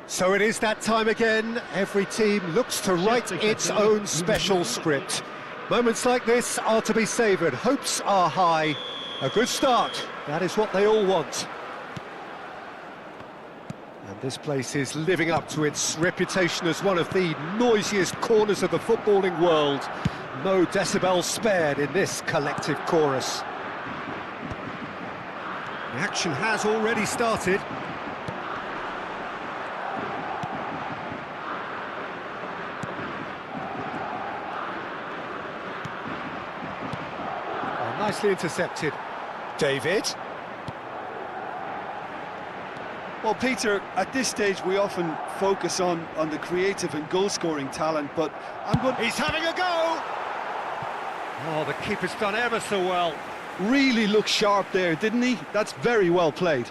So it is that time again. Every team looks to write its own special script. Moments like this are to be savoured. Hopes are high. A good start. That is what they all want. And this place is living up to its reputation as one of the noisiest corners of the footballing world. No decibels spared in this collective chorus. The action has already started. Nicely intercepted. David. Well, Peter, at this stage we often focus on the creative and goal-scoring talent, but I'm going... He's having a go! Oh, the keeper's done ever so well. Really looked sharp there, didn't he? That's very well played.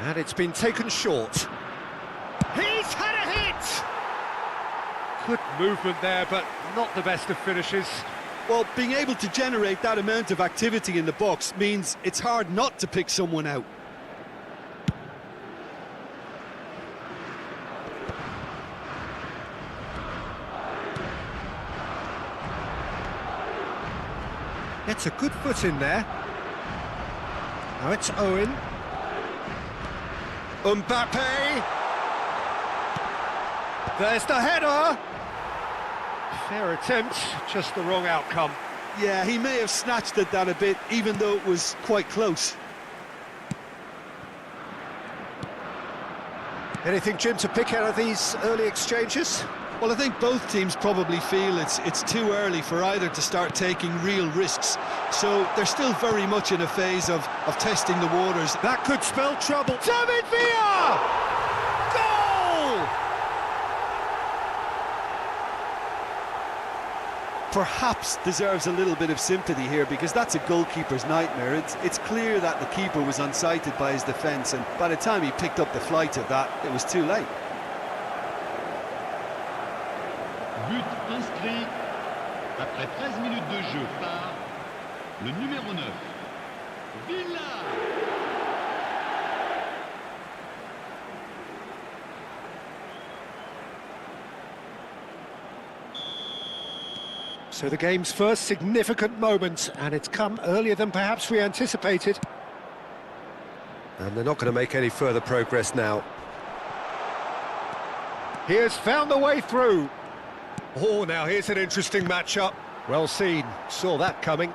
And it's been taken short. He's had a hit! Good movement there, but not the best of finishes. Well, being able to generate that amount of activity in the box means it's hard not to pick someone out. Gets a good foot in there. Now it's Owen. Mbappe! There's the header! Fair attempt, just the wrong outcome. Yeah, he may have snatched at that a bit, even though it was quite close. Anything, Jim, to pick out of these early exchanges? Well, I think both teams probably feel it's too early for either to start taking real risks. So they're still very much in a phase of testing the waters. That could spell trouble. David Villa! Goal! Perhaps deserves a little bit of sympathy here, because that's a goalkeeper's nightmare. It's clear that the keeper was unsighted by his defence, and by the time he picked up the flight of that, it was too late. But inscrit après 13 minutes de jeu par le numéro 9, Villa. So the game's first significant moment, and it's come earlier than perhaps we anticipated. And they're not going to make any further progress now. He has found the way through. Oh, now here's an interesting matchup. Well seen, saw that coming.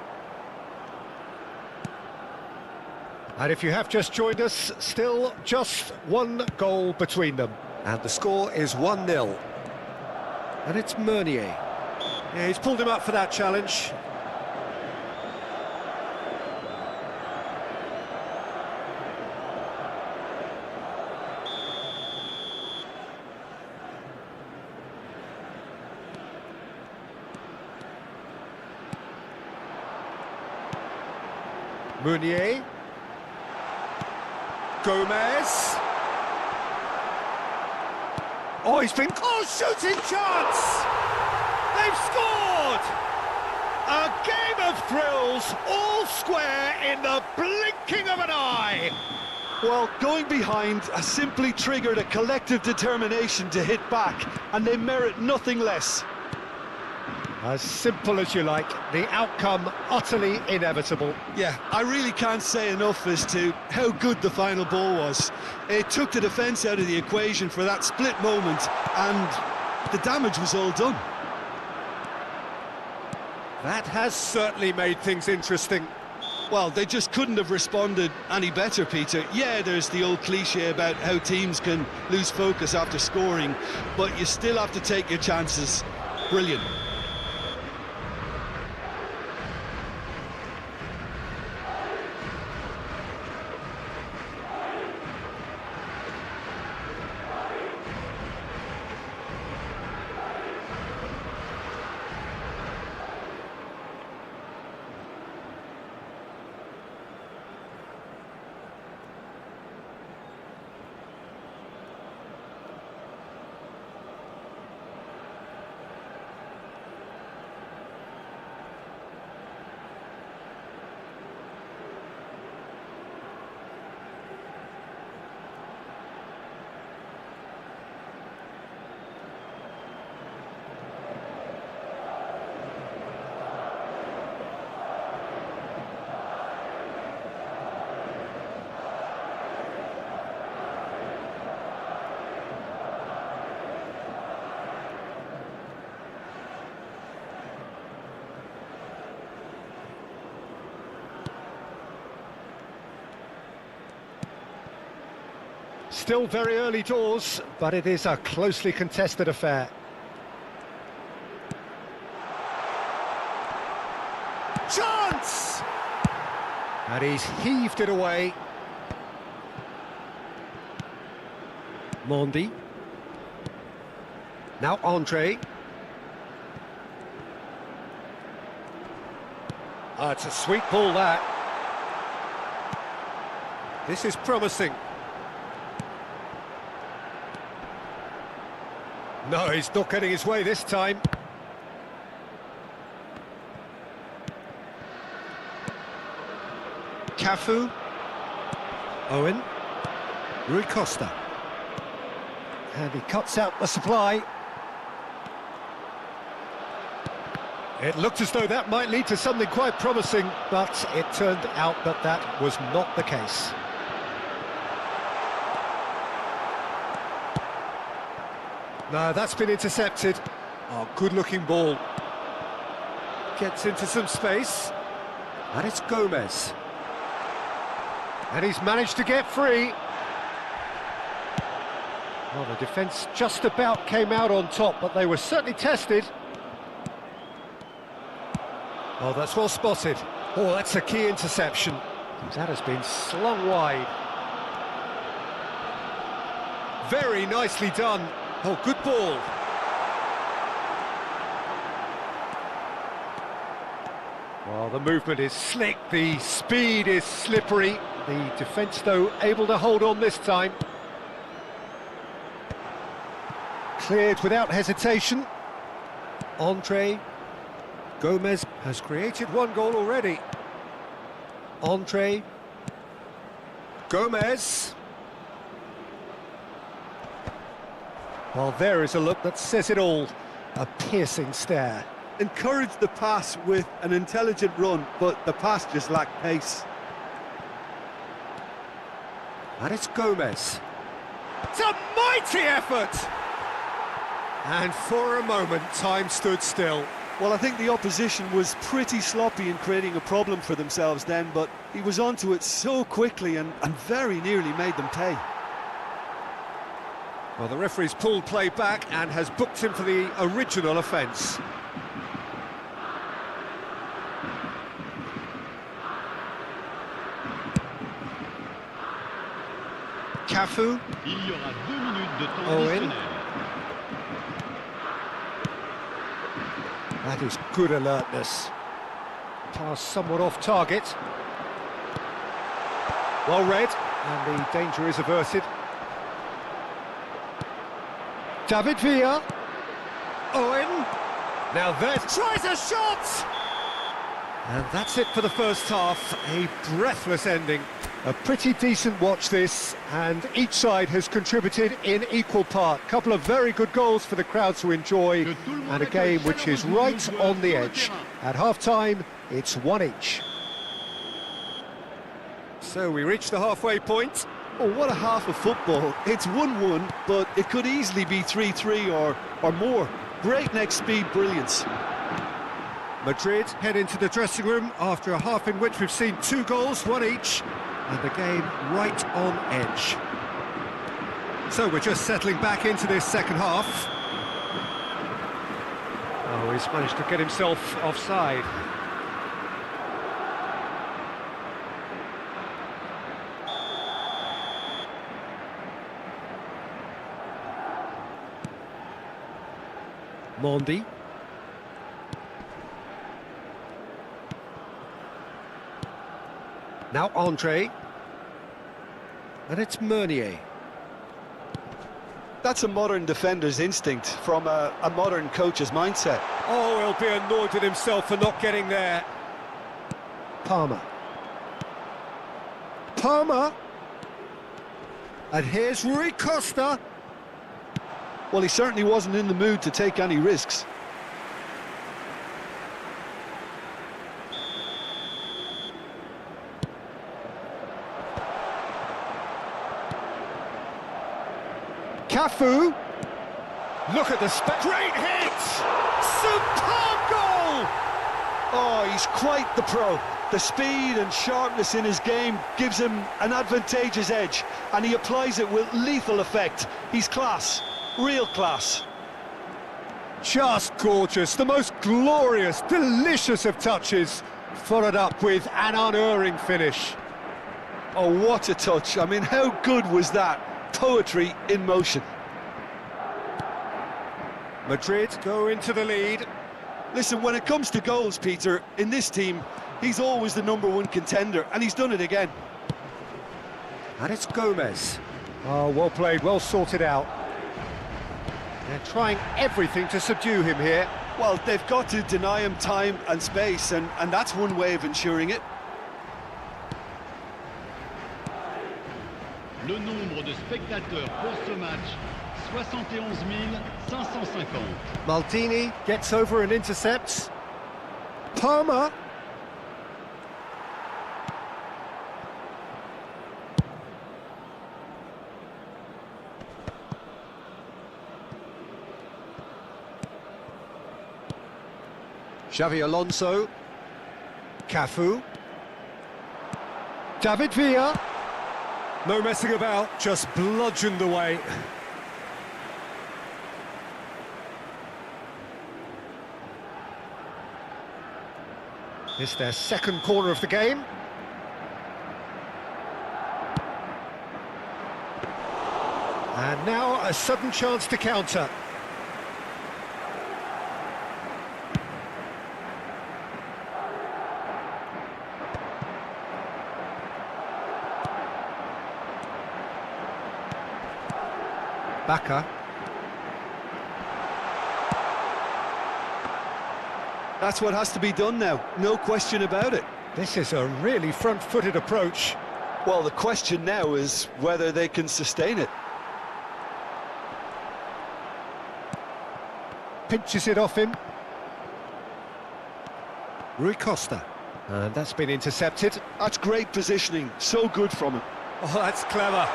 And if you have just joined us, still just one goal between them. And the score is 1-0. And it's Meunier. Yeah, he's pulled him up for that challenge. Meunier. Gomez. Oh, he's been... Oh, shooting chance! They've scored! A game of thrills, all square in the blinking of an eye. Well, going behind has simply triggered a collective determination to hit back, and they merit nothing less. As simple as you like, the outcome utterly inevitable. Yeah, I really can't say enough as to how good the final ball was. It took the defence out of the equation for that split moment, and the damage was all done. That has certainly made things interesting. Well, they just couldn't have responded any better, Peter. Yeah, there's the old cliche about how teams can lose focus after scoring, but you still have to take your chances. Brilliant. Still very early doors, but it is a closely contested affair. Chance! And he's heaved it away. Mondi. Now Andre. It's a sweet ball, that. This is promising. No, he's not getting his way this time. Cafu. Owen. Rui Costa. And he cuts out the supply. It looked as though that might lead to something quite promising, but it turned out that that was not the case. No, that's been intercepted. Oh, good-looking ball. Gets into some space. And it's Gomez. And he's managed to get free. Well, the defence just about came out on top, but they were certainly tested. Oh, that's well spotted. Oh, that's a key interception. That has been slung wide. Very nicely done. Oh, good ball. Well, the movement is slick, the speed is slippery. The defence, though, able to hold on this time. Cleared without hesitation. Andre. Gomez has created one goal already. Andre. Gomez. Well, there is a look that says it all. A piercing stare. Encouraged the pass with an intelligent run, but the pass just lacked pace. And it's Gomez. It's a mighty effort! And for a moment, time stood still. Well, I think the opposition was pretty sloppy in creating a problem for themselves then, but he was onto it so quickly and very nearly made them pay. Well, the referee's pulled play back and has booked him for the original offence. Cafu. Il y aura 2 minutes de temps Owen. additionnel. That is good alertness. Pass somewhat off target. Well read, and the danger is averted. David Villa. Owen. Now there's... tries a shot! And that's it for the first half. A breathless ending. A pretty decent watch this, and each side has contributed in equal part. Couple of very good goals for the crowd to enjoy, and a game which is right on the edge. At half-time, it's 1 each. So we reach the halfway point. Oh, what a half of football. It's 1-1, but it could easily be 3-3 or more. Breakneck speed brilliance. Madrid head into the dressing room after a half in which we've seen 2 goals, 1 each. And the game right on edge. So we're just settling back into this second half. Oh, he's managed to get himself offside. Mondi. Now Andre. And it's Meunier. That's a modern defender's instinct from a modern coach's mindset. Oh, he'll be annoyed with himself for not getting there. Palmer. Palmer. And here's Rui Costa. Well, he certainly wasn't in the mood to take any risks. Cafu. Look at the great hit! Superb goal! Oh, he's quite the pro. The speed and sharpness in his game gives him an advantageous edge. and he applies it with lethal effect. He's class, real class. Just gorgeous, the most glorious, delicious of touches, followed up with an unerring finish. Oh, what a touch. I mean, how good was that? Poetry in motion. Madrid go into the lead. Listen, when it comes to goals, Peter, in this team, he's always the #1 contender, and he's done it again. And it's Gomez. Oh, well played, well sorted out. They're trying everything to subdue him here. Well, they've got to deny him time and space, and that's one way of ensuring it. Le nombre de spectateurs pour ce match, 71 550. Maldini gets over and intercepts. Palmer. Xavi Alonso. Cafu. David Villa. No messing about, just bludgeoned away. It's their second corner of the game. And now a sudden chance to counter. Baka. That's what has to be done now, no question about it. This is a really front-footed approach. Well, the question now is whether they can sustain it. Pinches it off him. Rui Costa. And that's been intercepted. That's great positioning, so good from him. Oh, that's clever.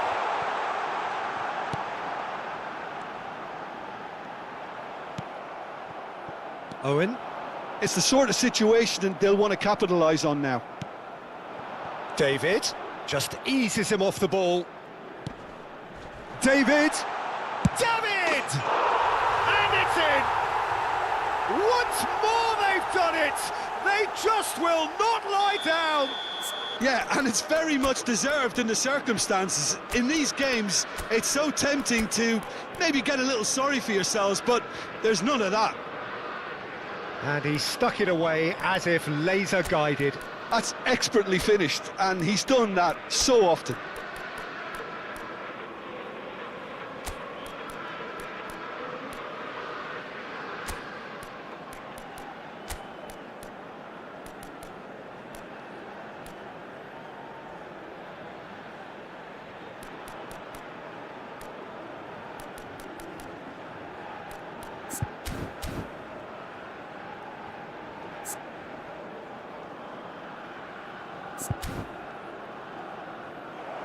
Owen. It's the sort of situation they'll want to capitalise on now. David just eases him off the ball. David! David! And it's in! Once more they've done it! They just will not lie down! Yeah, and it's very much deserved in the circumstances. In these games, it's so tempting to maybe get a little sorry for yourselves, but there's none of that. And he stuck it away as if laser-guided. That's expertly finished, and he's done that so often.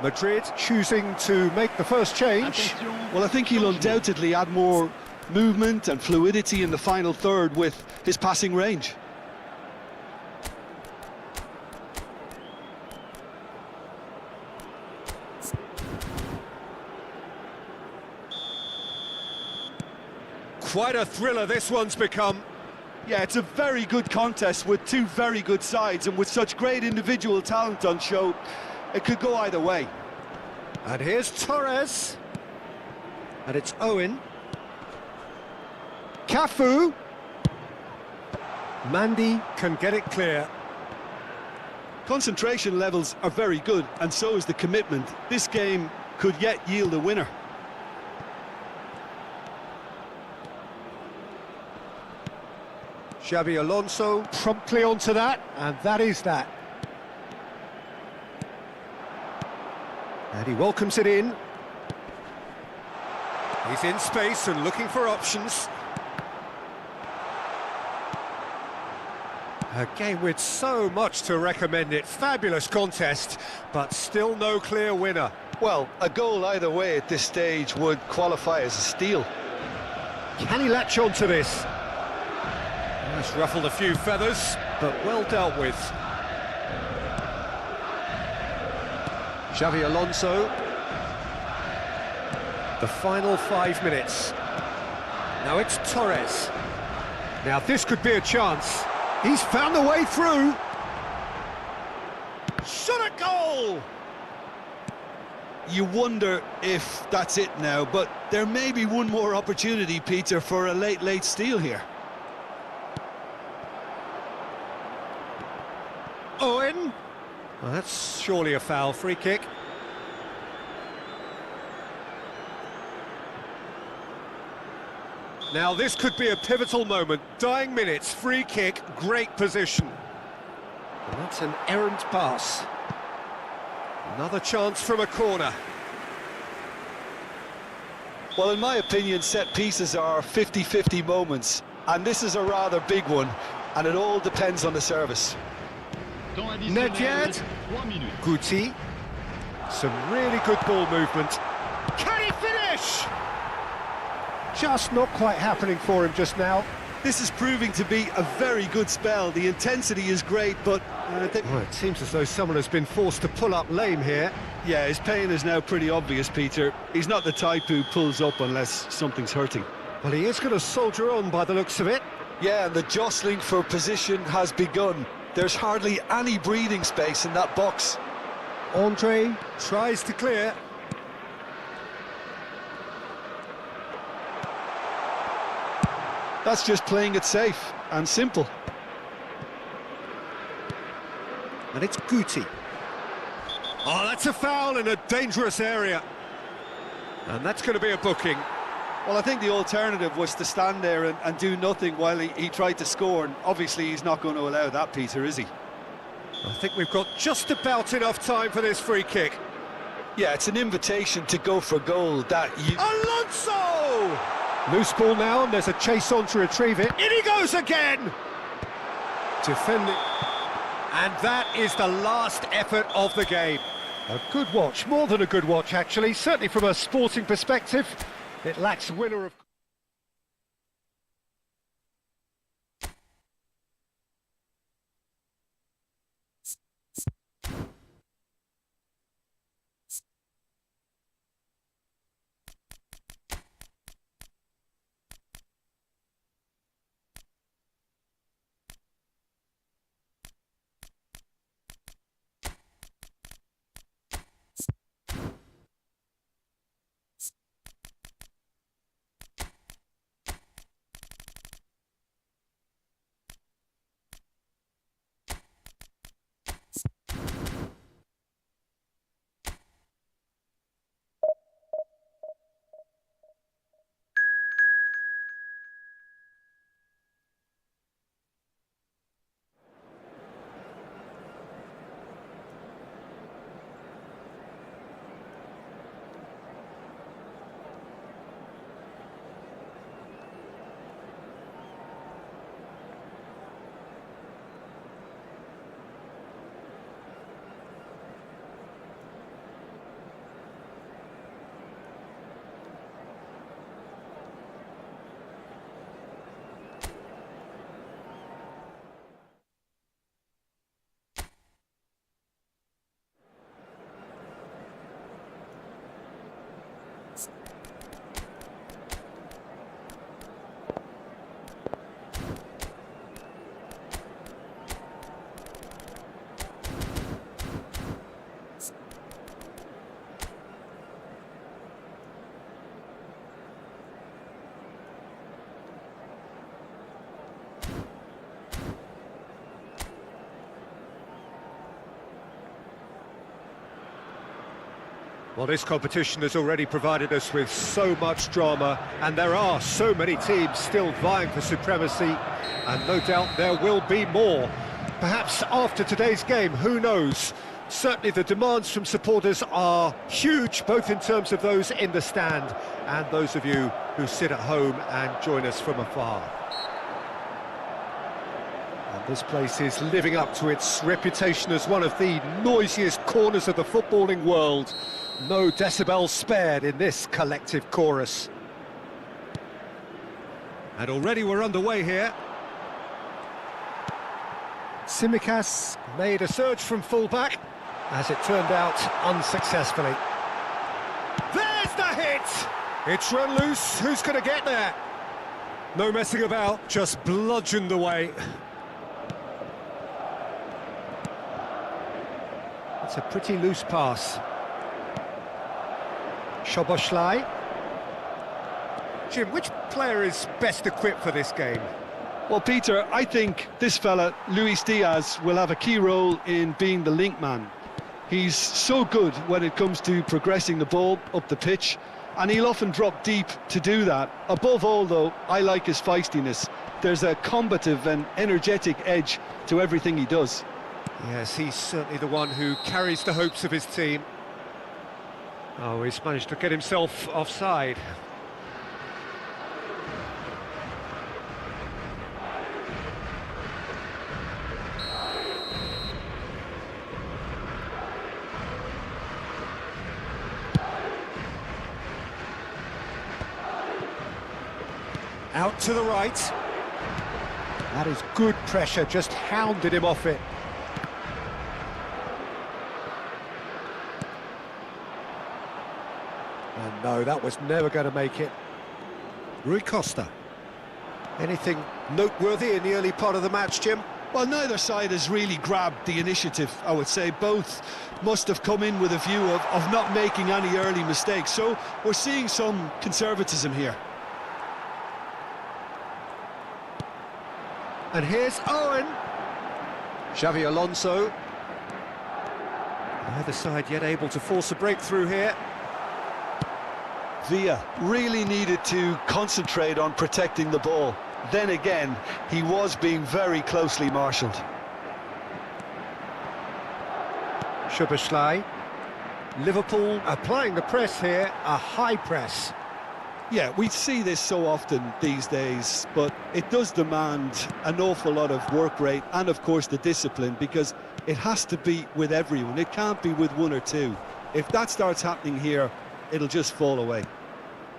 Madrid choosing to make the first change. Well, I think he'll undoubtedly add more movement and fluidity in the final third with his passing range. Quite a thriller this one's become. Yeah, it's a very good contest with two very good sides, and with such great individual talent on show, it could go either way. And here's Torres. And it's Owen. Cafu. Mandy can get it clear. Concentration levels are very good, and so is the commitment. This game could yet yield a winner. Xavi Alonso promptly onto that, and that is that. And he welcomes it in. He's in space and looking for options. A game with so much to recommend it. Fabulous contest, but still no clear winner. Well, a goal either way at this stage would qualify as a steal. Can he latch on to this? He's ruffled a few feathers, but well dealt with. Xavi Alonso. The final 5 minutes. Now it's Torres. Now this could be a chance. He's found the way through. Shot at goal! You wonder if that's it now, but there may be one more opportunity, Peter, for a late steal here. Owen. Well, that's surely a foul. Free kick. Now this could be a pivotal moment. Dying minutes, free kick, great position. And that's an errant pass. Another chance from a corner. Well, in my opinion, set pieces are 50-50 moments, and this is a rather big one, and it all depends on the service. Nedved. 3 minutes. Guti. Some really good ball movement. Can he finish? Just not quite happening for him just now. This is proving to be a very good spell. The intensity is great, but... Well, it seems as though someone has been forced to pull up lame here. yeah, his pain is now pretty obvious, Peter. He's not the type who pulls up unless something's hurting. Well, he is going to soldier on by the looks of it. Yeah, and the jostling for position has begun. There's hardly any breathing space in that box. Andre tries to clear. That's just playing it safe and simple. And it's Guti. Oh, that's a foul in a dangerous area. And that's going to be a booking. Well, I think the alternative was to stand there and do nothing while he tried to score, and obviously he's not going to allow that, Peter, is he? I think we've got just about enough time for this free kick. Yeah, it's an invitation to go for goal that you... Alonso! Loose ball now, and there's a chase on to retrieve it. In he goes again! Defending. And that is the last effort of the game. A good watch, more than a good watch, actually. Certainly from a sporting perspective. It lacks winner of... Well, this competition has already provided us with so much drama, and there are so many teams still vying for supremacy, and no doubt there will be more. Perhaps after today's game, who knows? Certainly the demands from supporters are huge, both in terms of those in the stand and those of you who sit at home and join us from afar. And this place is living up to its reputation as one of the noisiest corners of the footballing world. No decibels spared in this collective chorus. And already we're underway here. Tsimikas made a surge from full-back, as it turned out unsuccessfully. There's the hit! It's run loose, who's going to get there? No messing about, just bludgeoned away. It's a pretty loose pass. Szoboszlai. Jim, which player is best equipped for this game? Well, Peter, I think this fella, Luis Diaz, will have a key role in being the link man. He's so good when it comes to progressing the ball up the pitch, and he'll often drop deep to do that. Above all, though, I like his feistiness. There's a combative and energetic edge to everything he does. Yes, he's certainly the one who carries the hopes of his team. Oh, he's managed to get himself offside. Out to the right. That is good pressure, just hounded him off it. And no, that was never going to make it. Rui Costa. Anything noteworthy in the early part of the match, Jim? Well, neither side has really grabbed the initiative, I would say. Both must have come in with a view of not making any early mistakes. So we're seeing some conservatism here. And here's Owen. Xavi Alonso. Neither side yet able to force a breakthrough here. Villa really needed to concentrate on protecting the ball. Then again, he was being very closely marshalled. Szoboszlai. Liverpool applying the press here, a high press. Yeah, we see this so often these days, but it does demand an awful lot of work rate and, of course, the discipline, because it has to be with everyone. It can't be with one or two. If that starts happening here, it'll just fall away.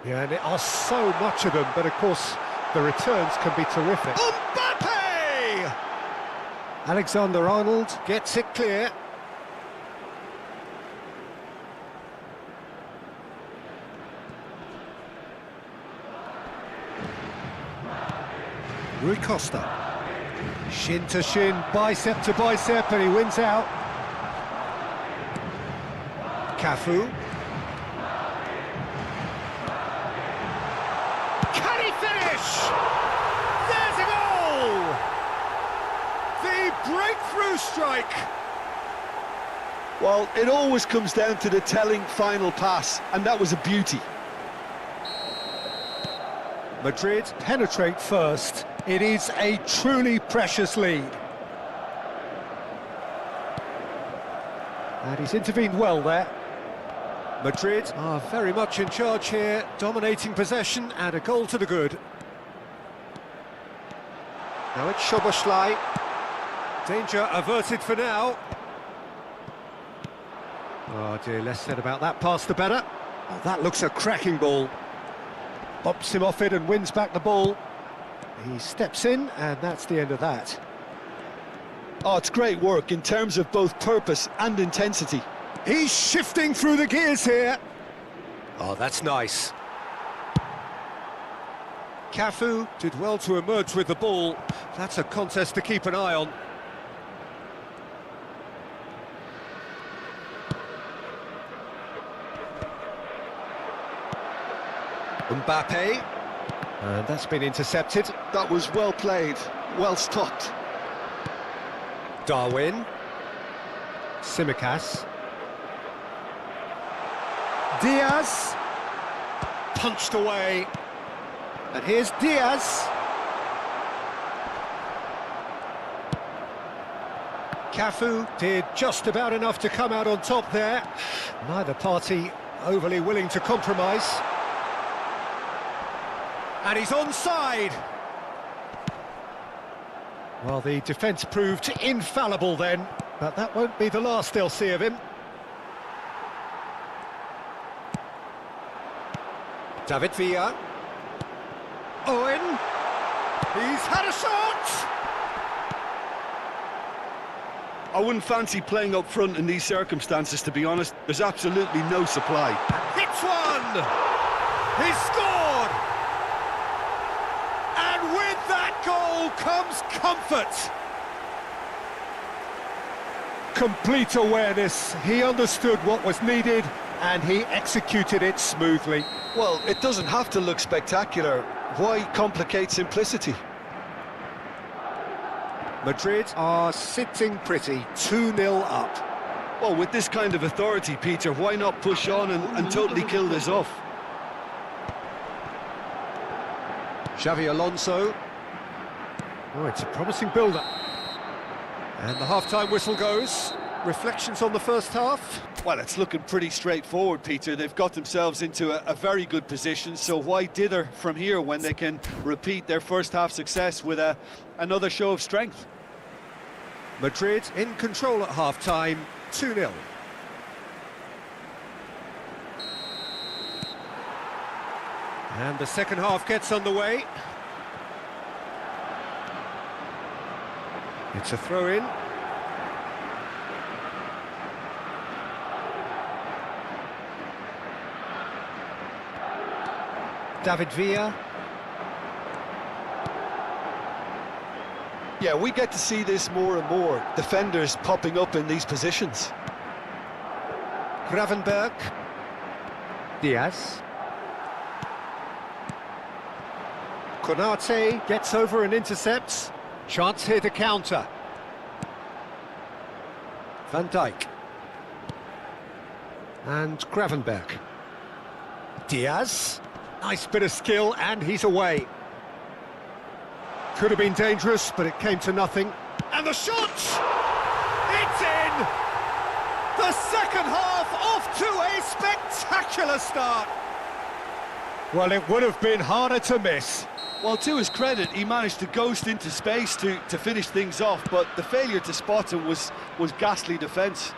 Yeah, and there are so much of them, but, of course, the returns can be terrific. Mbappe! Alexander-Arnold gets it clear. Rui Costa. Shin to shin, bicep to bicep, and he wins out. Cafu. Can he finish? There's a goal! The breakthrough strike. Well, it always comes down to the telling final pass, and that was a beauty. Madrid penetrate first. It is a truly precious lead. And he's intervened well there. Madrid are very much in charge here, dominating possession and a goal to the good. Now it's Szoboszlai. Danger averted for now. Oh dear, less said about that pass the better. Oh, that looks a cracking ball. Bops him off it and wins back the ball. He steps in, and that's the end of that. Oh, it's great work in terms of both purpose and intensity. He's shifting through the gears here. Oh, that's nice. Cafu did well to emerge with the ball. That's a contest to keep an eye on. Mbappe. And that's been intercepted. That was well played, well stopped. Darwin. Tsimikas. Diaz. Punched away. And here's Diaz. Cafu did just about enough to come out on top there. Neither party overly willing to compromise. And he's onside. Well, the defence proved infallible then, but that won't be the last they'll see of him. David Villa. Owen. He's had a shot! I wouldn't fancy playing up front in these circumstances, to be honest. There's absolutely no supply. Hits one! He's scored! And with that goal comes comfort. Complete awareness. He understood what was needed and he executed it smoothly. Well, it doesn't have to look spectacular. Why complicate simplicity? Madrid are sitting pretty, 2-0 up. Well, with this kind of authority, Peter, why not push on and totally kill this off? Xavi Alonso. Oh, it's a promising build-up. And the half-time whistle goes. Reflections on the first half? Well, it's looking pretty straightforward, Peter. They've got themselves into a very good position, so why dither from here when they can repeat their first-half success with another show of strength? Madrid in control at half-time, 2-0. And the second half gets underway. It's a throw-in. David Villa. Yeah, we get to see this more and more. Defenders popping up in these positions. Gravenberg. Diaz. Konate gets over and intercepts. Chance here to counter. Van Dijk. And Gravenberg. Diaz. Nice bit of skill, and he's away. Could have been dangerous, but it came to nothing. And the shot! It's in! The second half off to a spectacular start. Well, it would have been harder to miss. Well, to his credit, he managed to ghost into space to finish things off, but the failure to spot him was ghastly defence.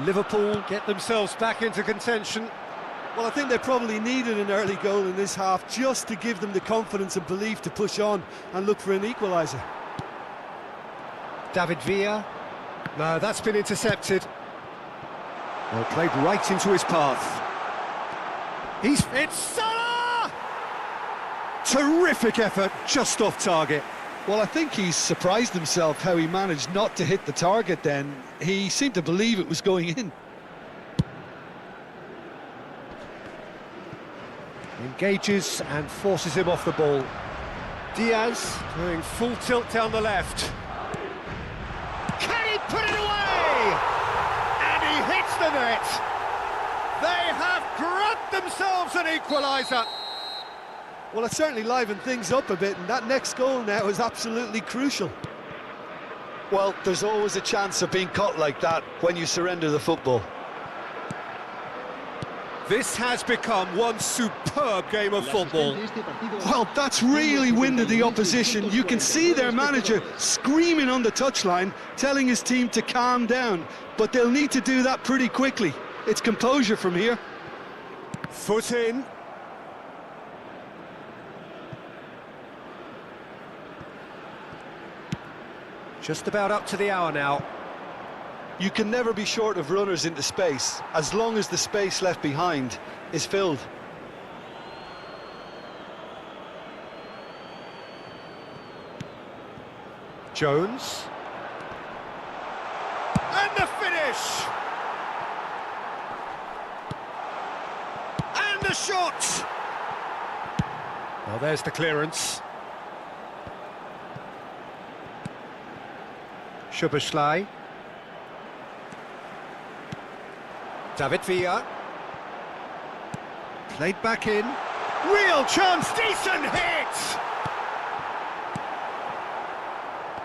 Liverpool get themselves back into contention. Well, I think they probably needed an early goal in this half just to give them the confidence and belief to push on and look for an equaliser. David Villa. No, that's been intercepted. Well, played right into his path. It's Salah! Terrific effort, just off target. Well, I think he's surprised himself how he managed not to hit the target then. He seemed to believe it was going in. Engages and forces him off the ball. Diaz doing full tilt down the left. Can he put it away? And he hits the net. They have grabbed themselves an equaliser. Well, it certainly livened things up a bit, and that next goal now is absolutely crucial. Well, there's always a chance of being caught like that when you surrender the football. This has become one superb game of football. Well, that's really winded the opposition. You can see their manager screaming on the touchline, telling his team to calm down, but they'll need to do that pretty quickly. It's composure from here. Foot in. Just about up to the hour now. You can never be short of runners into space, as long as the space left behind is filled. Jones. And the finish! And the shot! Well, there's the clearance. Szoboszlai. David Villa. Played back in. Real chance, decent hit!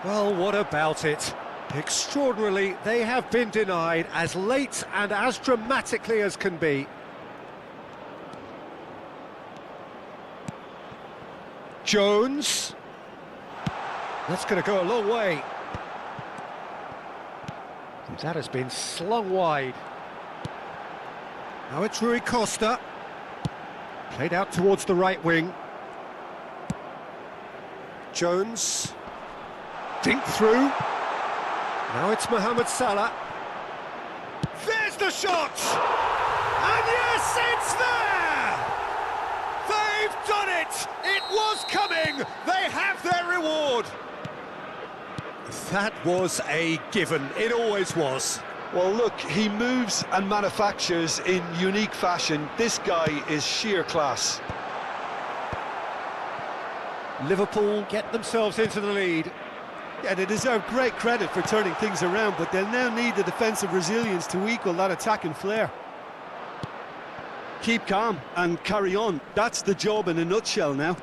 Well, what about it? Extraordinarily, they have been denied as late and as dramatically as can be. Jones. That's going to go a long way. That has been slung wide. Now it's Rui Costa. Played out towards the right wing. Jones. Dink through. Now it's Mohamed Salah. There's the shot! And yes, it's there! They've done it! It was coming! They have their reward! That was a given. It always was. Well, look, he moves and manufactures in unique fashion. This guy is sheer class. Liverpool get themselves into the lead. Yeah, they deserve great credit for turning things around, but they'll now need the defensive resilience to equal that attacking flair. Keep calm and carry on. That's the job in a nutshell now.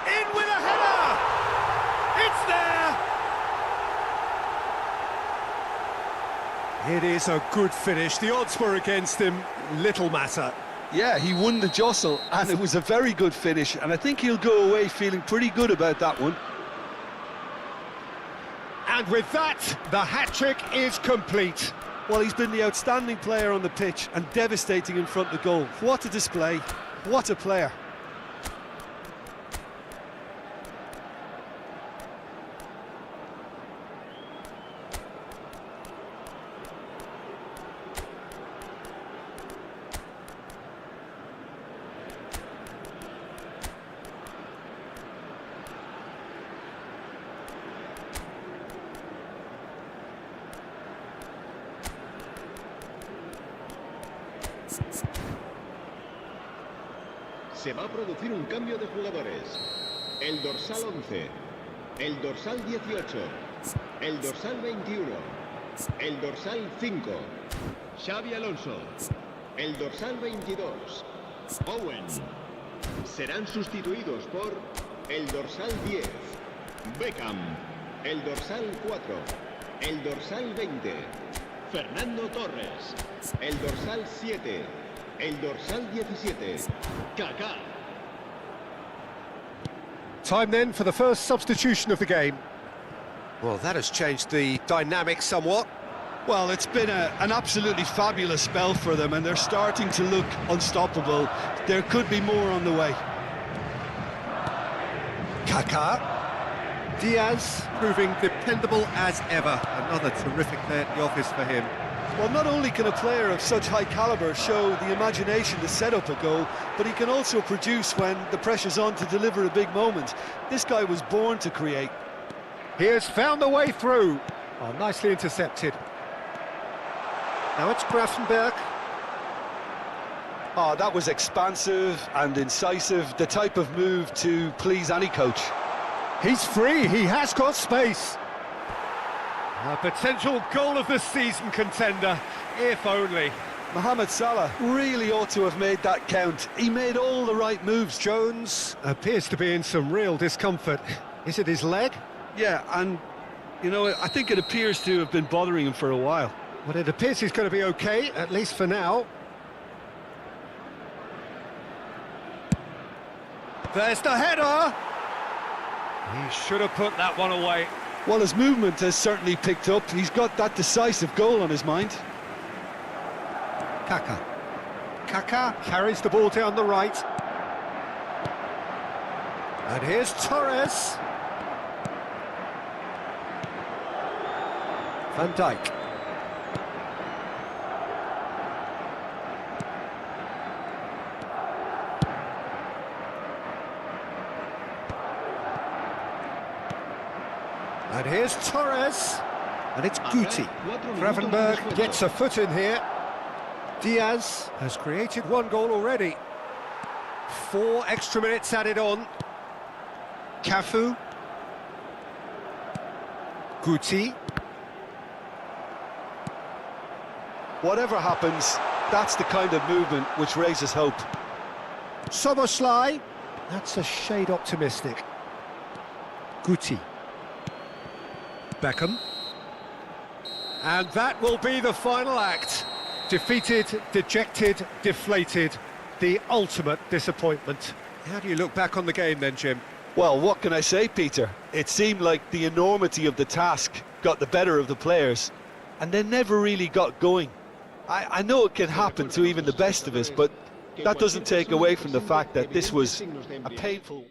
In with a header! It's there! It is a good finish. The odds were against him. Little matter. Yeah, he won the jostle, and it was a very good finish, and I think he'll go away feeling pretty good about that one. And with that, the hat-trick is complete. Well, he's been the outstanding player on the pitch and devastating in front of the goal. What a display, what a player. Se va a producir un cambio de jugadores. El dorsal 11, el dorsal 18, el dorsal 21, el dorsal 5, Xavi Alonso. el dorsal 22, Owen. Serán sustituidos por el dorsal 10, Beckham, el dorsal 4, el dorsal 20, Fernando Torres, el dorsal 7, el dorsal 17, Kaká. Time then for the first substitution of the game. Well, that has changed the dynamic somewhat. Well, it's been an absolutely fabulous spell for them, and they're starting to look unstoppable. There could be more on the way. Kaká. Diaz proving dependable as ever. Another terrific day at the office for him. Well, not only can a player of such high calibre show the imagination to set up a goal, but he can also produce when the pressure's on to deliver a big moment. This guy was born to create. He has found the way through. Oh, nicely intercepted. Now it's Grafenberg. Oh, that was expansive and incisive, the type of move to please any coach. He's free, he has got space. A potential goal of the season contender, if only. Mohamed Salah really ought to have made that count. He made all the right moves. Jones appears to be in some real discomfort. Is it his leg? Yeah, and, you know, I think it appears to have been bothering him for a while. Well, it appears he's going to be okay, at least for now. There's the header! He should have put that one away. Well, his movement has certainly picked up. He's got that decisive goal on his mind. Kaká. Kaká carries the ball down the right. And here's Torres. Van Dijk. And here's Torres. And it's Guti. Gravenberg gets a foot in here. Diaz has created one goal already. 4 extra minutes added on. Cafu. Guti. Whatever happens, that's the kind of movement which raises hope. Szoboszlai. That's a shade optimistic. Guti. Beckham. And that will be the final act. Defeated, dejected, deflated. The ultimate disappointment. How do you look back on the game then, Jim? Well, what can I say, Peter? It seemed like the enormity of the task got the better of the players, and they never really got going. I know it can happen to even the best of us, but that doesn't take away from the fact that this was a painful...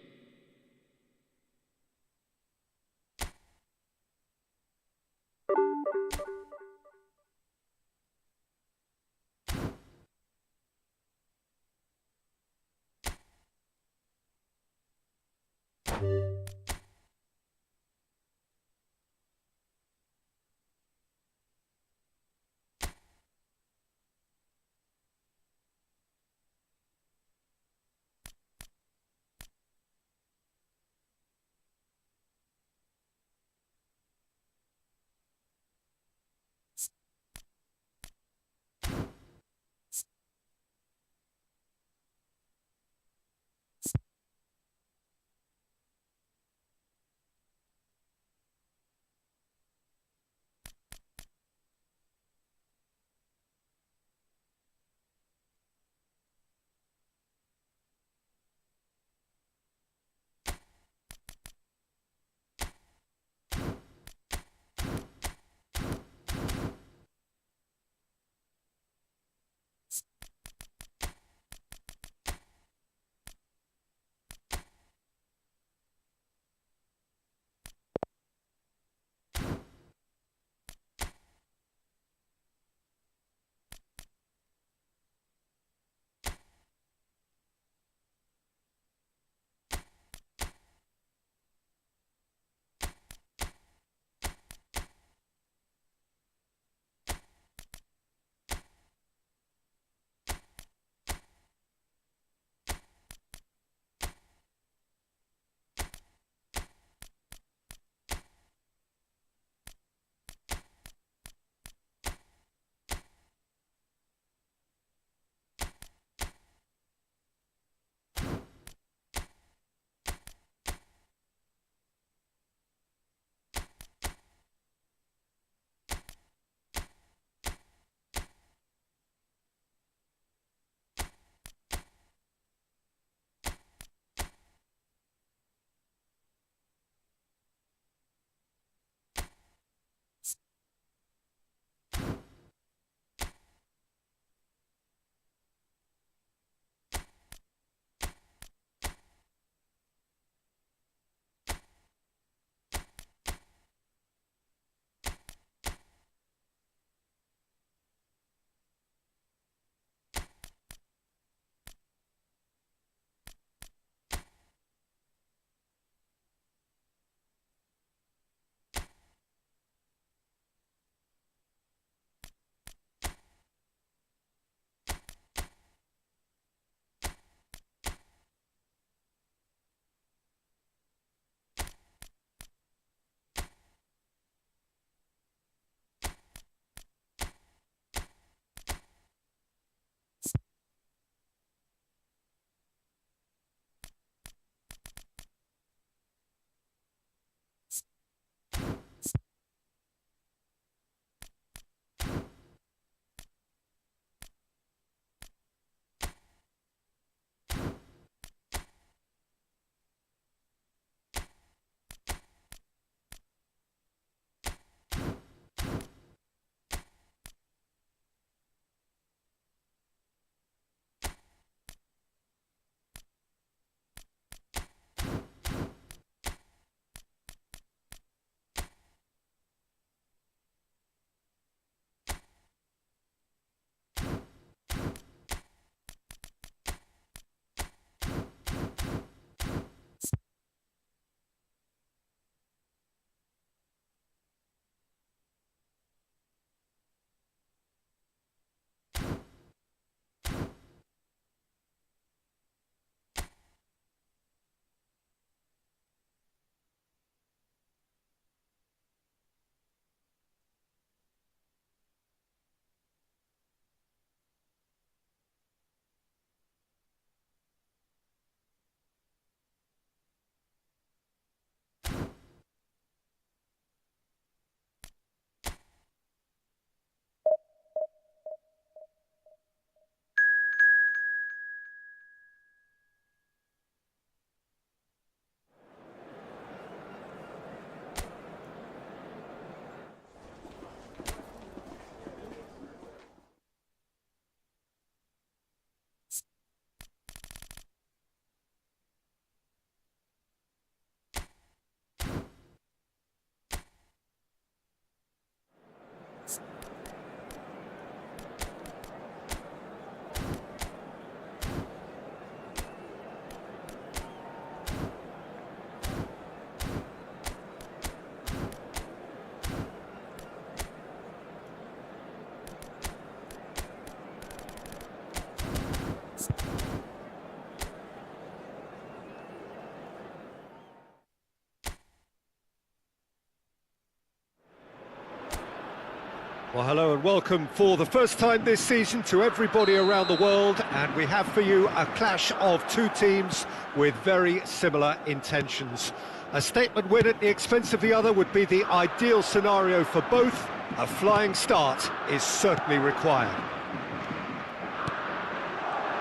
Well, hello and welcome for the first time this season to everybody around the world, and we have for you a clash of two teams with very similar intentions. A statement win at the expense of the other would be the ideal scenario for both. A flying start is certainly required.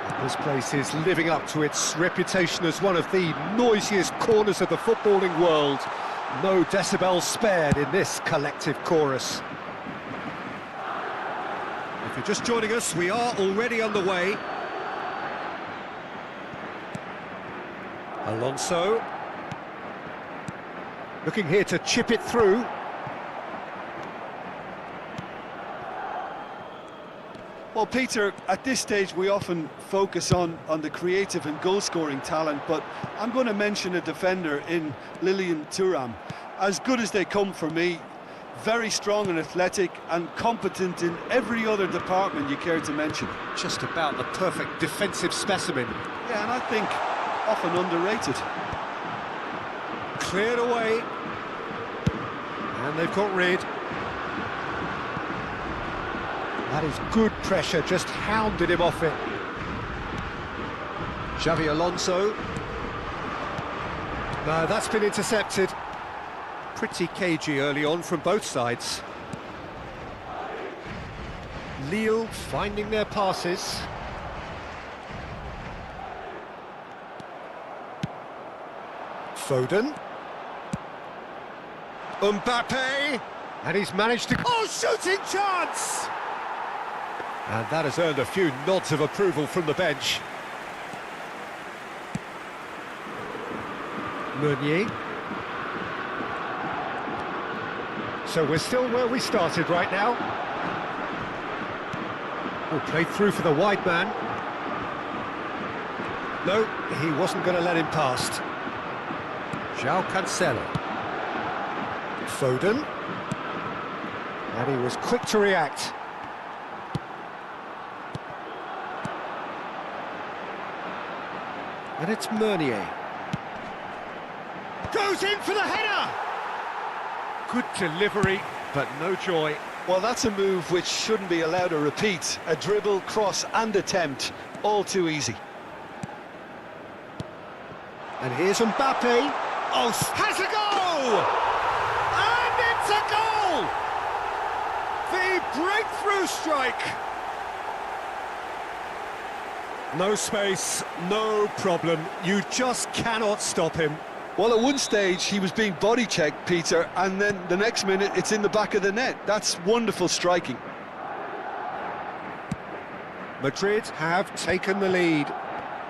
And this place is living up to its reputation as one of the noisiest corners of the footballing world. No decibels spared in this collective chorus. If you're just joining us, we are already underway. Alonso. Looking here to chip it through. Well, Peter, at this stage we often focus on the creative and goal-scoring talent, but I'm going to mention a defender in Lilian Thuram. As good as they come for me, very strong and athletic and competent in every other department you care to mention. Just about the perfect defensive specimen. Yeah, and I think often underrated. Cleared away. And they've got rid. That is good pressure, just hounded him off it. Xavi Alonso. No, that's been intercepted. Pretty cagey early on from both sides. Lille finding their passes. Foden. Mbappe. And he's managed to... Oh, shooting chance! And that has earned a few nods of approval from the bench. Meunier. So we're still where we started right now. Oh, played through for the wide man. No, he wasn't going to let him past. João Cancelo. Foden. And he was quick to react. And it's Meunier. Goes in for the header! Good delivery, but no joy. Well, that's a move which shouldn't be allowed to repeat. A dribble, cross and attempt, all too easy. And here's Mbappe. Oh, has a goal! And it's a goal! The breakthrough strike! No space, no problem. You just cannot stop him. Well, at one stage he was being body checked, Peter, and then the next minute it's in the back of the net. That's wonderful striking. Madrid have taken the lead.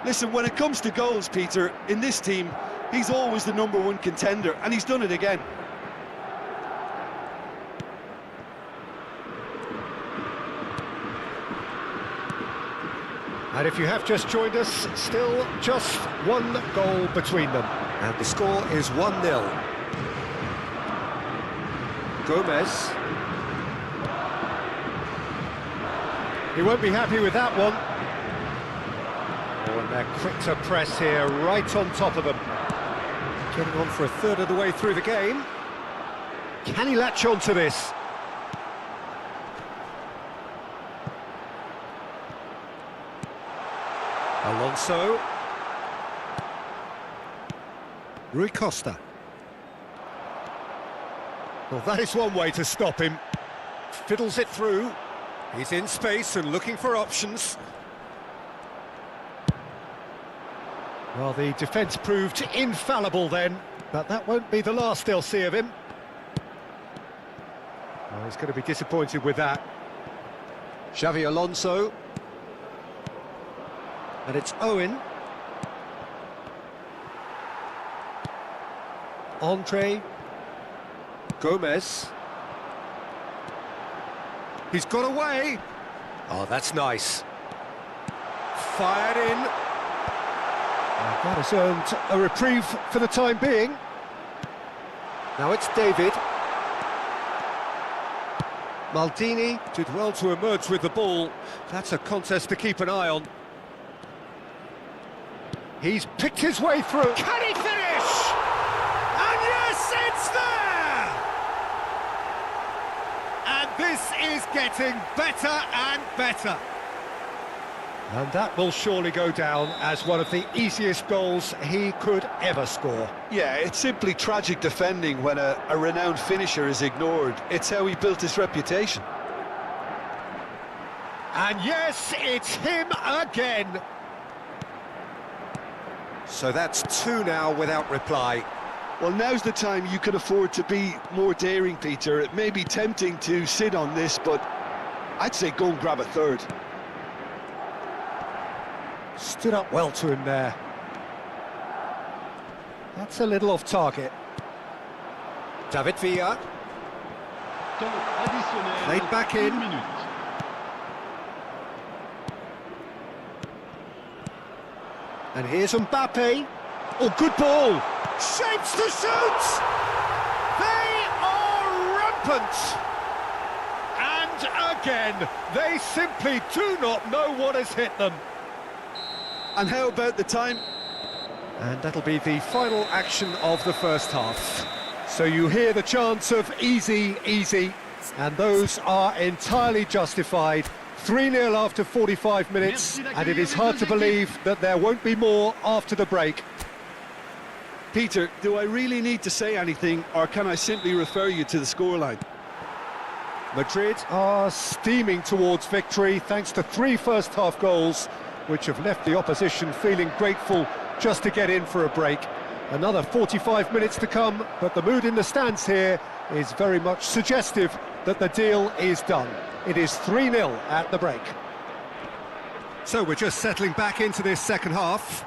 Listen, when it comes to goals, Peter, in this team, he's always the #1 contender, and he's done it again. And if you have just joined us, still just one goal between them. And the score is 1-0. Gomez. He won't be happy with that one. Oh, and they're quick to press here, right on top of them. Getting on for a third of the way through the game. Can he latch on to this? Alonso. Rui Costa. Well, that is one way to stop him. Fiddles it through. He's in space and looking for options. Well, the defence proved infallible then, but that won't be the last they'll see of him. Well, he's going to be disappointed with that. Xavi Alonso. And it's Owen. Andre. Gomez. He's got away. Oh, that's nice. Fired in. And that has earned a reprieve for the time being. Now it's David. Maldini did well to emerge with the ball. That's a contest to keep an eye on. He's picked his way through. Can he finish? And yes, it's there! And this This is getting better and better. And that will surely go down as one of the easiest goals he could ever score. Yeah, it's simply tragic defending when a renowned finisher is ignored. It's how he built his reputation. And yes, it's him again. So that's 2 now without reply. Well, now's the time you can afford to be more daring, Peter. It may be tempting to sit on this, but I'd say go and grab a third. Stood up well to him there. That's a little off target. David Villa. Temps additionnel. Played back in. 1 minute. And here's Mbappe. Oh, good ball. Shapes to shoot! They are rampant! And again, they simply do not know what has hit them. And how about the time? And that'll be the final action of the first half. So you hear the chants of easy, easy, and those are entirely justified. 3-0 after 45 minutes, and it is hard to believe that there won't be more after the break. Peter, do I really need to say anything, or can I simply refer you to the scoreline? Madrid are steaming towards victory thanks to 3 first-half goals, which have left the opposition feeling grateful just to get in for a break. Another 45 minutes to come, but the mood in the stands here is very much suggestive that the deal is done. It is 3-0 at the break. So we're just settling back into this second half.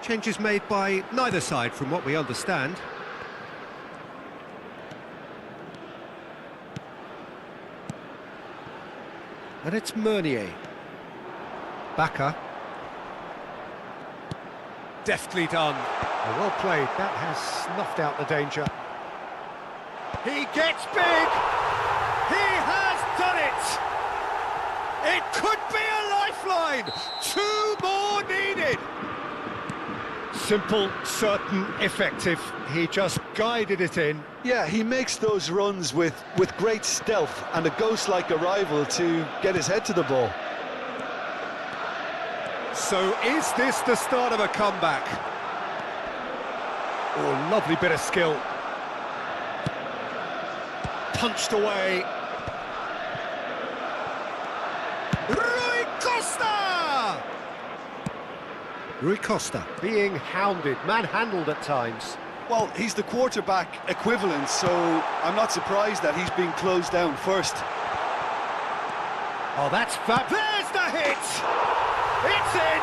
Changes made by neither side from what we understand. And it's Meunier. Baka. Deftly done. Oh, well played. That has snuffed out the danger. He gets big! He has done it! It could be a lifeline! 2 more needed! Simple, certain, effective. He just guided it in. Yeah, he makes those runs with great stealth and a ghost-like arrival to get his head to the ball. So is this the start of a comeback? Oh, lovely bit of skill. Punched away. Rui Costa! Rui Costa being hounded, manhandled at times. Well, he's the quarterback equivalent, so I'm not surprised that he's being closed down first. Oh, that's fab. There's the hit! It's in!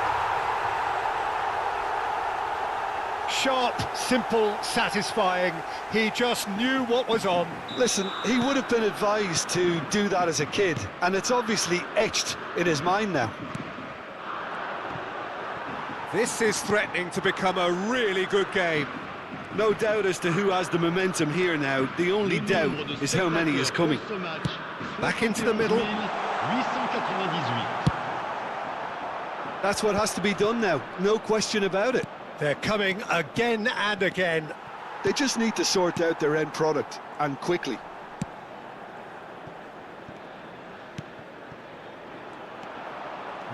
Sharp, simple, satisfying. He just knew what was on. Listen, he would have been advised to do that as a kid, and it's obviously etched in his mind now. This is threatening to become a really good game. No doubt as to who has the momentum here now. The only doubt is how many is coming. Back into the middle. 898. That's what has to be done now, no question about it. They're coming again and again. They just need to sort out their end product, and quickly.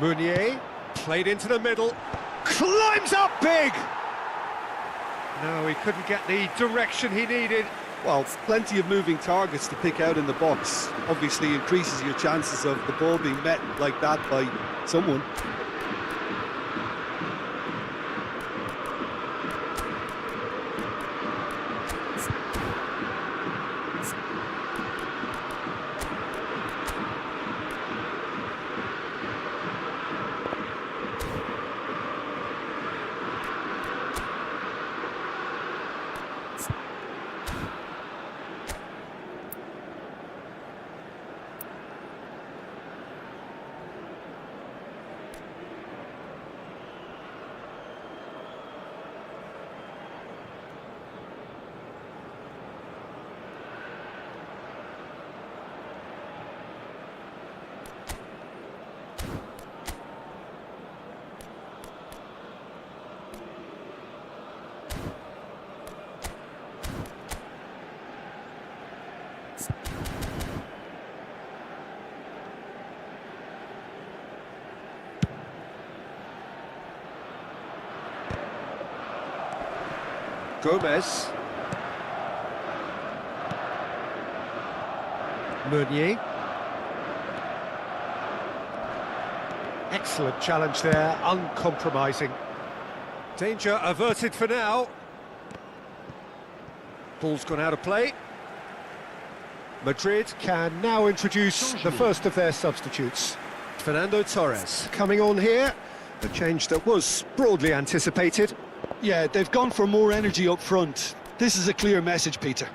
Meunier, played into the middle, climbs up big! No, he couldn't get the direction he needed. Well, plenty of moving targets to pick out in the box. Obviously increases your chances of the ball being met like that by someone. Gomez. Meunier. Excellent challenge there, uncompromising. Danger averted for now. Ball's gone out of play. Madrid can now introduce the first of their substitutes. Fernando Torres coming on here. A change that was broadly anticipated. Yeah, they've gone for more energy up front. This is a clear message, Peter.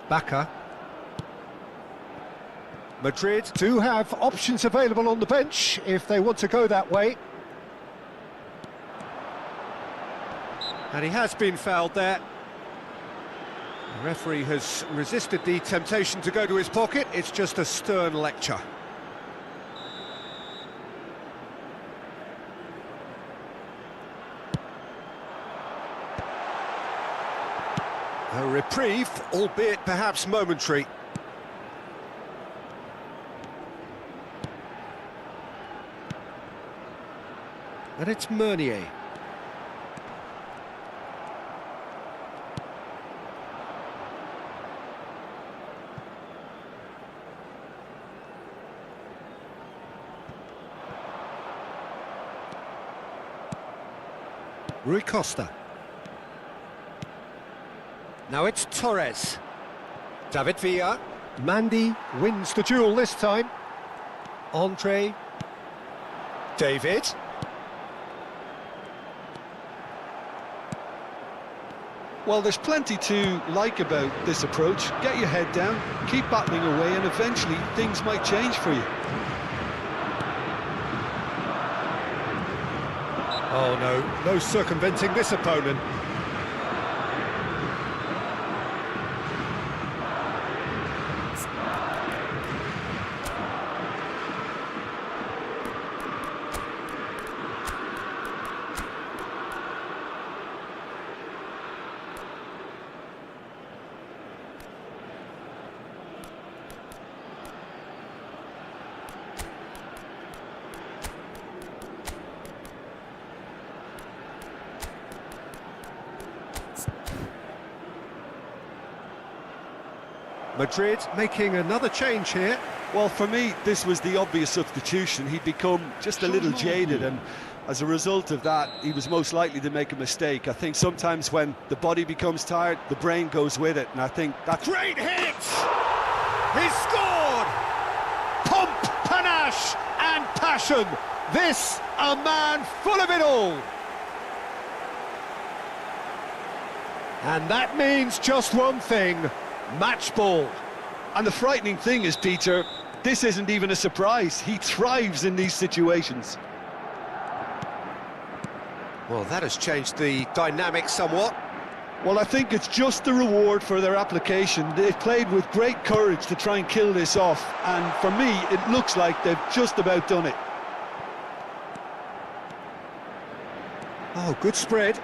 Bacca. Madrid do have options available on the bench if they want to go that way. And he has been fouled there. The referee has resisted the temptation to go to his pocket. It's just a stern lecture. A reprieve, albeit perhaps momentary. And it's Meunier. Rui Costa. Now it's Torres. David Villa. Mandy wins the duel this time. Andre. David. Well, there's plenty to like about this approach. Get your head down, keep battling away, and eventually things might change for you. Oh no, no circumventing this opponent. Madrid making another change here. Well, for me, this was the obvious substitution. He'd become just a little jaded, and as a result of that, he was most likely to make a mistake. I think sometimes when the body becomes tired, the brain goes with it, and I think that's... Great hit! He's scored! Pomp, panache and passion. This, a man full of it all. And that means just one thing. Match ball. And the frightening thing is, Peter, this isn't even a surprise. He thrives in these situations. Well, that has changed the dynamic somewhat. Well, I think it's just the reward for their application. They've played with great courage to try and kill this off, and for me, it looks like they've just about done it. Oh, good spread.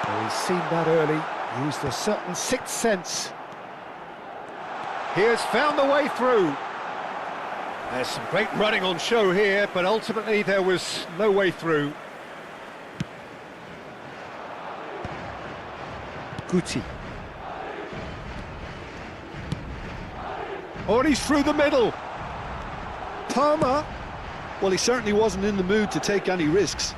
Oh, he's seen that early. Used a certain sixth sense. He has found the way through. There's some great running on show here, but ultimately there was no way through. Guti. Oh, and he's through the middle. Palmer. Well, he certainly wasn't in the mood to take any risks.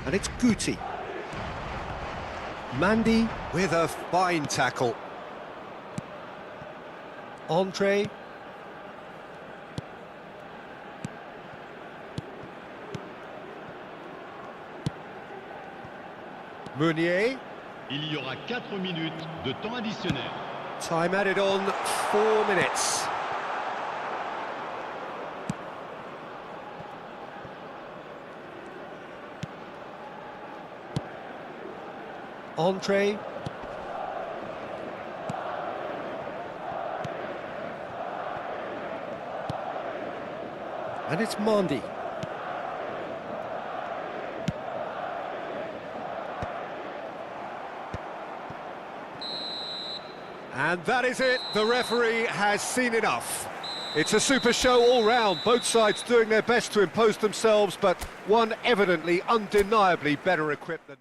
And it's Guti. Mandy with a fine tackle. Andre. Meunier. Il y aura 4 minutes de temps additionnel. Time added on 4 minutes. Andre. And it's Mondi. And that is it. The referee has seen enough. It's a super show all round, both sides doing their best to impose themselves, but one evidently, undeniably better equipped than...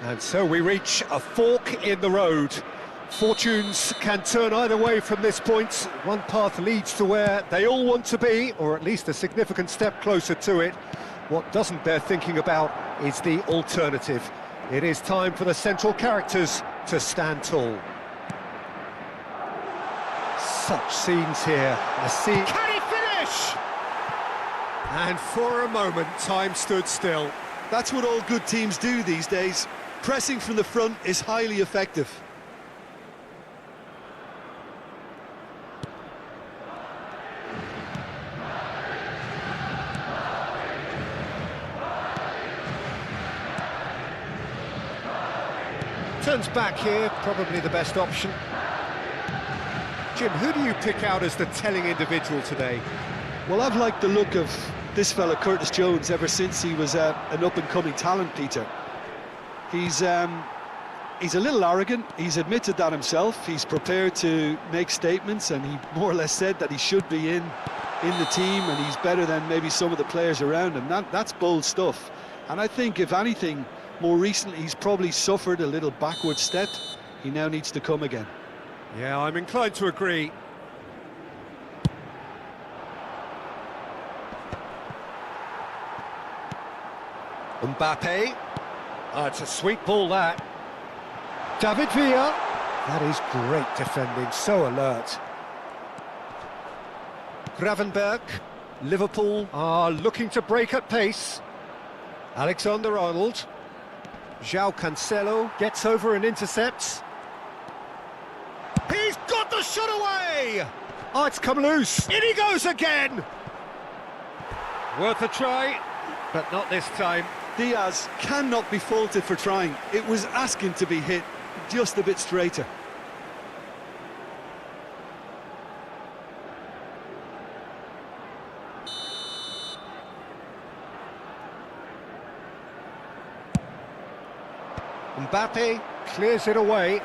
And so we reach a fork in the road. Fortunes can turn either way from this point. One path leads to where they all want to be, or at least a significant step closer to it. What doesn't bear thinking about is the alternative. It is time for the central characters to stand tall. Such scenes here. A scene. Can he finish? And for a moment, time stood still. That's what all good teams do these days. Pressing from the front is highly effective. To turns back here, probably the best option. Jim, who do you pick out as the telling individual today? Well, I've liked the look of this fella, Curtis Jones, ever since he was an up-and-coming talent, Peter. He's a little arrogant, he's admitted that himself, he's prepared to make statements, and he more or less said that he should be in the team, and he's better than maybe some of the players around him. That's bold stuff. And I think, if anything, more recently he's probably suffered a little backward step. He now needs to come again. Yeah, I'm inclined to agree. Mbappe. Oh, it's a sweet ball, that. David Villa. That is great defending, so alert. Gravenberch. Liverpool are looking to break at pace. Alexander-Arnold. João Cancelo gets over and intercepts. He's got the shot away! Oh, it's come loose. In he goes again! Worth a try, but not this time. Diaz cannot be faulted for trying. It was asking to be hit just a bit straighter. Mbappe clears it away.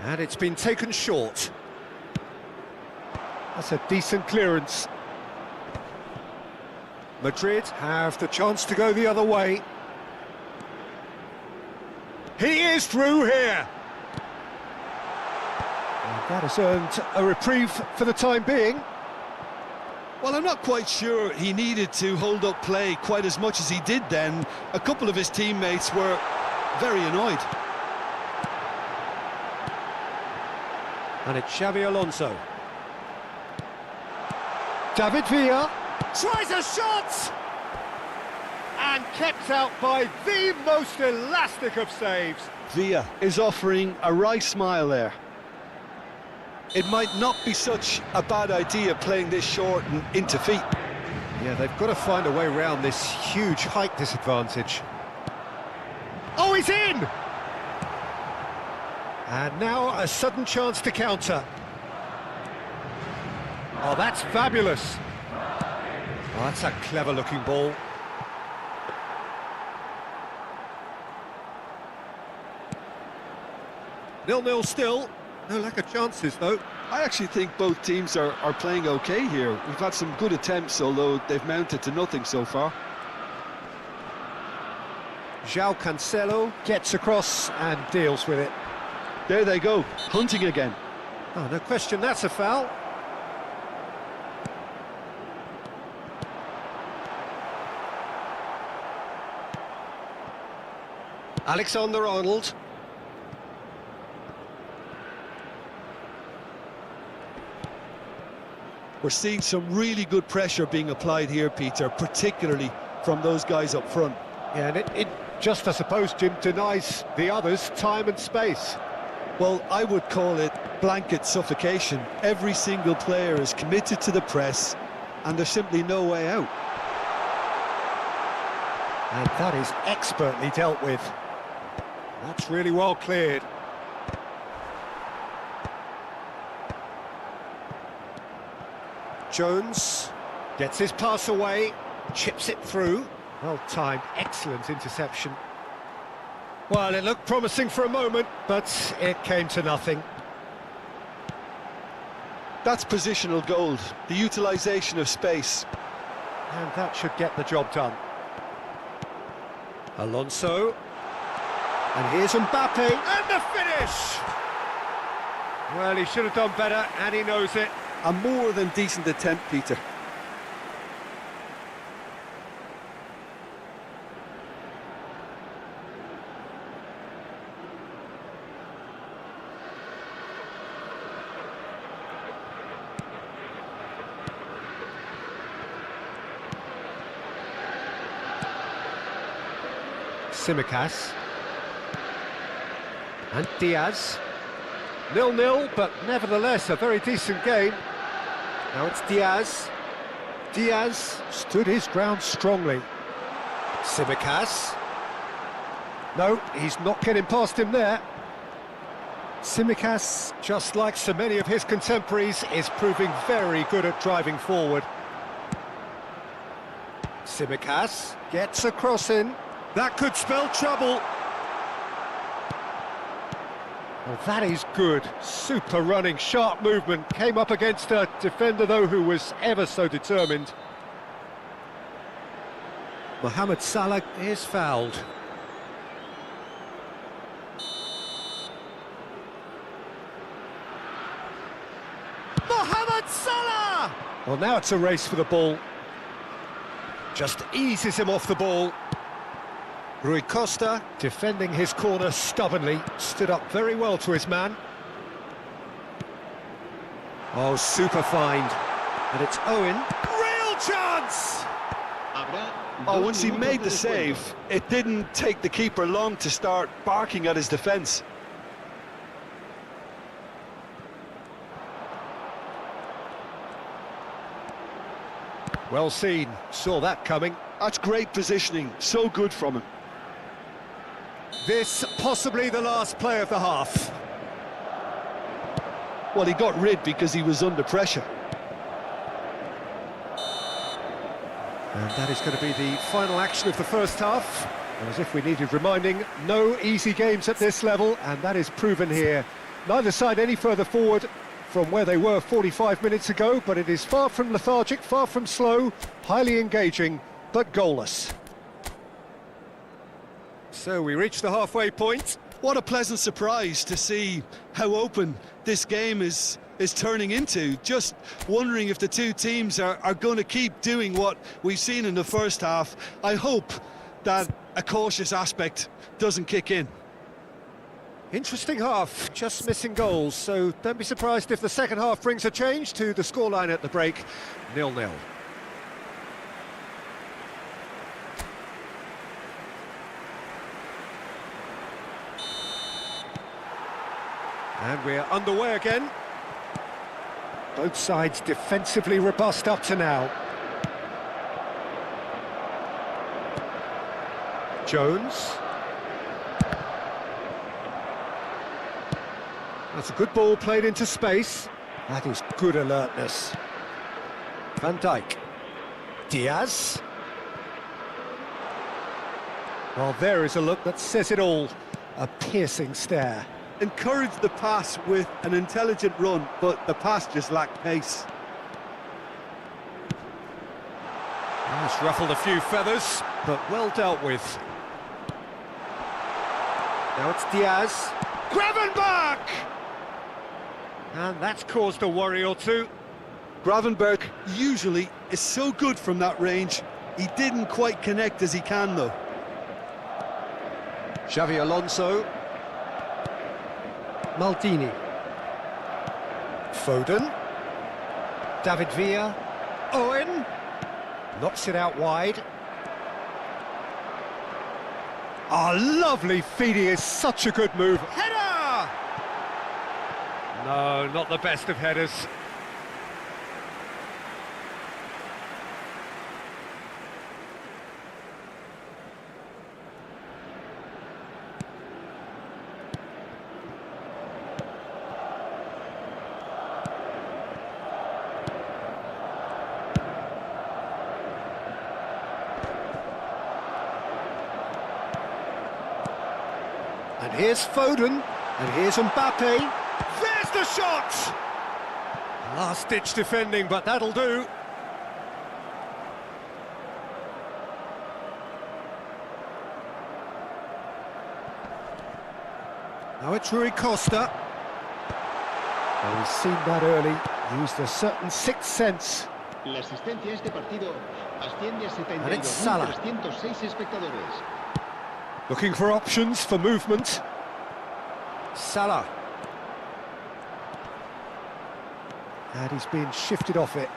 And it's been taken short. That's a decent clearance. Madrid have the chance to go the other way. He is through here. And that has earned a reprieve for the time being. Well, I'm not quite sure he needed to hold up play quite as much as he did then. A couple of his teammates were very annoyed. And it's Xabi Alonso. David Villa tries a shot! And kept out by the most elastic of saves. Villa is offering a wry smile there. It might not be such a bad idea playing this short and into feet. Yeah, they've got to find a way around this huge height disadvantage. Oh, he's in! And now a sudden chance to counter. Oh, that's fabulous. Oh, that's a clever-looking ball. Nil-nil still. No lack of chances, though. I actually think both teams are playing okay here. We've had some good attempts, although they've mounted to nothing so far. João Cancelo gets across and deals with it. There they go, hunting again. Oh, no question, that's a foul. Alexander-Arnold. We're seeing some really good pressure being applied here, Peter, particularly from those guys up front. Yeah, and it just, I suppose, Jim, denies the others time and space. Well, I would call it blanket suffocation. Every single player is committed to the press, and there's simply no way out. And that is expertly dealt with. That's really well cleared. Jones gets his pass away, chips it through. Well-timed, excellent interception. Well, it looked promising for a moment, but it came to nothing. That's positional gold, the utilisation of space. And that should get the job done. Alonso. And here's Mbappe, and the finish! Well, he should have done better, and he knows it. A more than decent attempt, Peter. Tsimikas. And Diaz. 0-0, but nevertheless a very decent game. Now it's Diaz. Diaz stood his ground strongly. Tsimikas. No, he's not getting past him there. Tsimikas, just like so many of his contemporaries, is proving very good at driving forward. Tsimikas gets a cross in. That could spell trouble. Well, that is good. Super running, sharp movement. Came up against a defender, though, who was ever so determined. Mohamed Salah is fouled. Mohamed Salah! Well, now it's a race for the ball. Just eases him off the ball. Rui Costa, defending his corner stubbornly, stood up very well to his man. Oh, super find. And it's Owen. Real chance! Oh, once he made the save, it didn't take the keeper long to start barking at his defence. Well seen, saw that coming. That's great positioning, so good from him. This possibly the last play of the half. Well, he got rid because he was under pressure. And that is going to be the final action of the first half. And as if we needed reminding, no easy games at this level, and that is proven here. Neither side any further forward from where they were 45 minutes ago, but it is far from lethargic, far from slow, highly engaging, but goalless. So we reach the halfway point. What a pleasant surprise to see how open this game is turning into. Just wondering if the two teams are going to keep doing what we've seen in the first half. I hope that a cautious aspect doesn't kick in. Interesting half, just missing goals, so don't be surprised if the second half brings a change to the scoreline at the break, 0-0. And we're underway again. Both sides defensively robust up to now. Jones. That's a good ball played into space. That is good alertness. Van Dijk. Diaz. Well, there is a look that says it all. A piercing stare. Encouraged the pass with an intelligent run, but the pass just lacked pace. It's ruffled a few feathers, but well dealt with. Now it's Diaz. Gravenberch! And that's caused a worry or two. Gravenberch usually is so good from that range. He didn't quite connect as he can, though. Xavi Alonso. Maldini. Foden. David Villa. Owen. Knocks it out wide. Oh, lovely feed. He is such a good move. Header! No, not the best of headers. And here's Foden, and here's Mbappe. There's the shot! Last-ditch defending, but that'll do. Now it's Rui Costa. Well, we've seen that early, used a certain sixth sense. La asistencia a este partido asciende a And it's Salah. 72.306 espectadores. Looking for options for movement. Salah. And he's being shifted off it.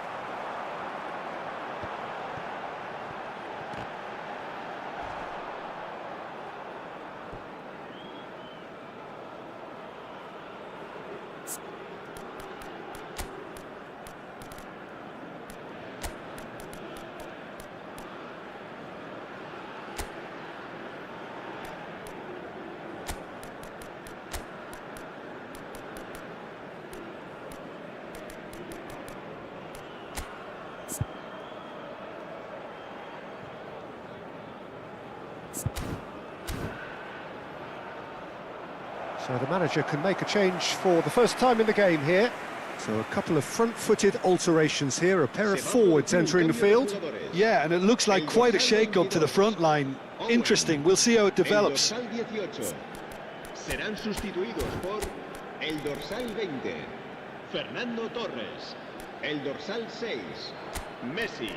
So the manager can make a change for the first time in the game here. So a couple of front-footed alterations here, a pair of forwards entering the field. Yeah, and it looks like quite a shake-up to the front line. Interesting, we'll see how it develops. El dorsal 18. Serán sustituidos por el dorsal 20. Fernando Torres. El dorsal 6. Messi.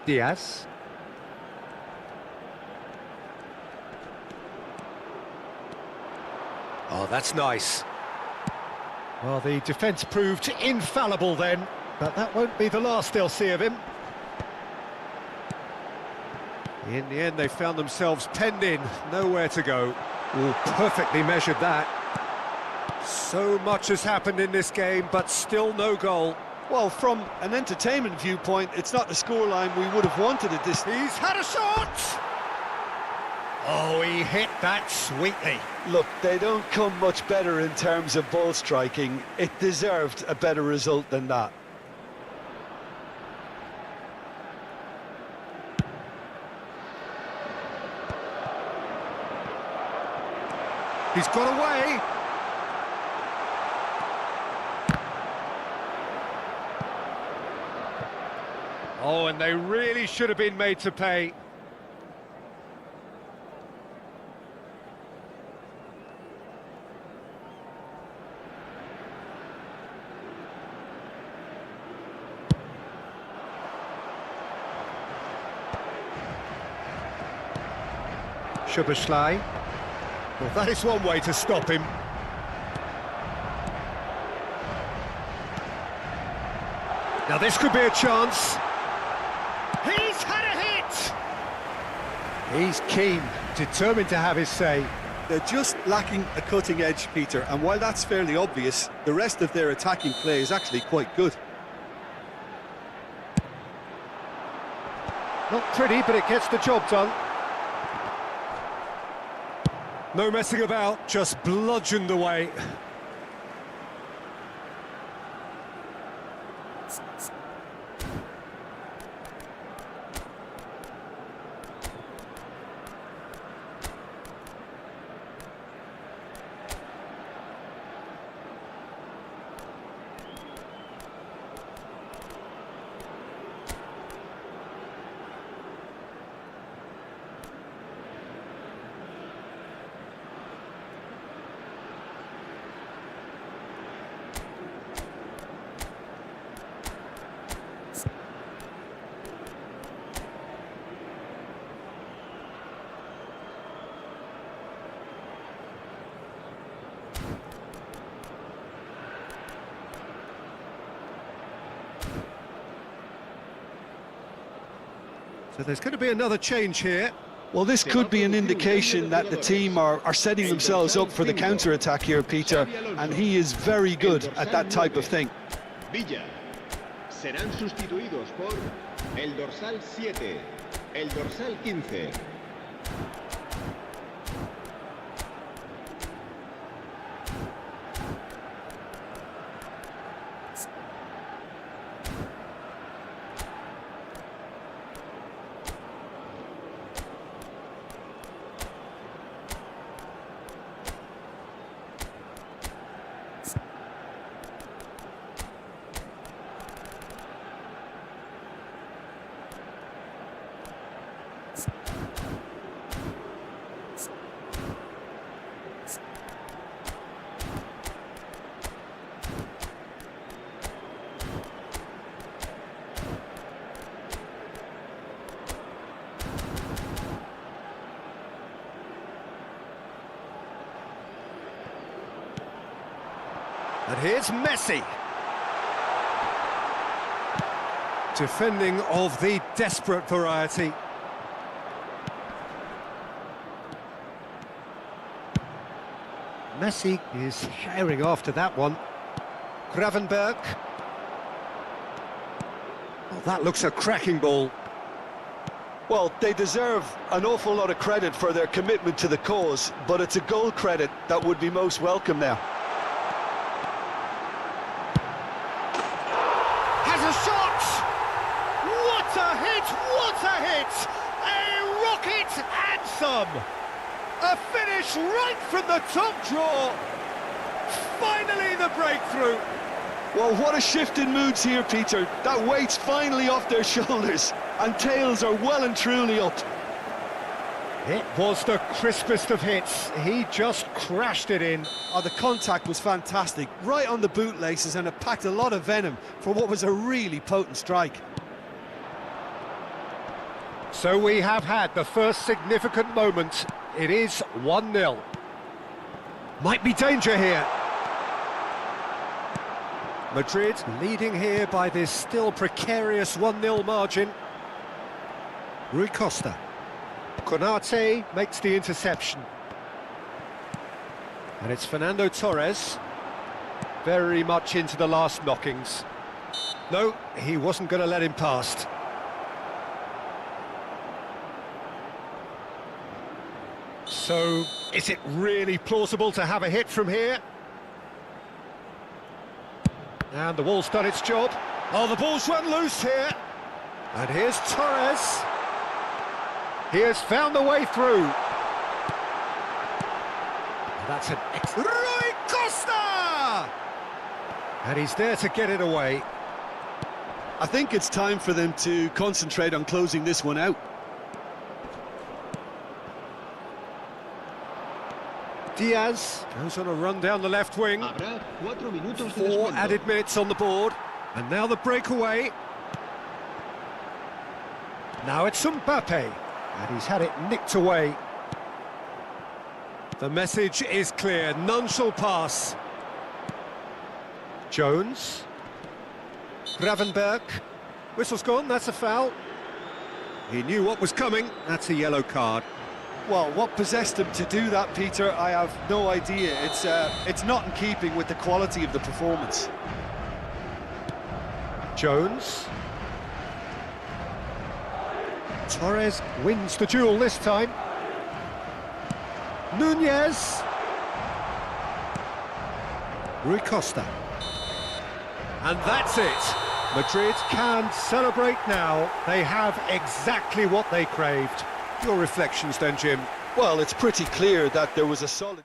Diaz. Oh, that's nice. Well, the defence proved infallible then, but that won't be the last they'll see of him. In the end, they found themselves penned in, nowhere to go. Oh, perfectly measured that. So much has happened in this game, but still no goal. Well, from an entertainment viewpoint, it's not the scoreline we would have wanted at this. He's had a shot! Oh, he hit that sweetly. Look, they don't come much better in terms of ball striking. It deserved a better result than that. He's got away. Oh, and they really should have been made to pay. Szoboszlai. Well, that is one way to stop him. Now this could be a chance. He's had a hit! He's keen, determined to have his say. They're just lacking a cutting edge, Peter, and while that's fairly obvious, the rest of their attacking play is actually quite good. Not pretty, but it gets the job done. No messing about, just bludgeoned away. So there's going to be another change here. Well, this could be an indication that the team are setting themselves up for the counter-attack here, Peter, and he is very good at that type of thing. Villa. Serán sustituidos por el dorsal 7, el dorsal 15. And here's Messi. Defending of the desperate variety. Messi is herring after that one. Gravenberg. Oh, that looks a cracking ball. Well, they deserve an awful lot of credit for their commitment to the cause, but it's a goal credit that would be most welcome now. Has a shot! What a hit! What a hit! A rocket and some! A finish right from the top draw! Finally the breakthrough! Well, what a shift in moods here, Peter. That weight's finally off their shoulders, and tails are well and truly up. It was the crispest of hits. He just crashed it in. Oh, the contact was fantastic, right on the bootlaces, and it packed a lot of venom for what was a really potent strike. So we have had the first significant moment. It is 1-0. Might be danger here. Madrid leading here by this still precarious 1-0 margin. Rui Costa. Konate makes the interception. And it's Fernando Torres. Very much into the last knockings. No, he wasn't going to let him past. So, is it really plausible to have a hit from here? And the ball's done its job. Oh, the ball's run loose here. And here's Torres. He has found the way through. That's an Rui Costa! And he's there to get it away. I think it's time for them to concentrate on closing this one out. Diaz goes on a run down the left wing. Habrá 4 minutos de 4 descuento. added minutes on the board. And now the breakaway. Now it's Mbappe. And he's had it nicked away. The message is clear. None shall pass. Jones. Gravenberg. Whistle's gone. That's a foul. He knew what was coming. That's a yellow card. Well, what possessed him to do that, Peter, I have no idea. It's not in keeping with the quality of the performance. Jones. Torres wins the duel this time. Nunez. Rui Costa. And that's it. Madrid can celebrate now. They have exactly what they craved. Your reflections then, Jim? Well, it's pretty clear that there was a solid...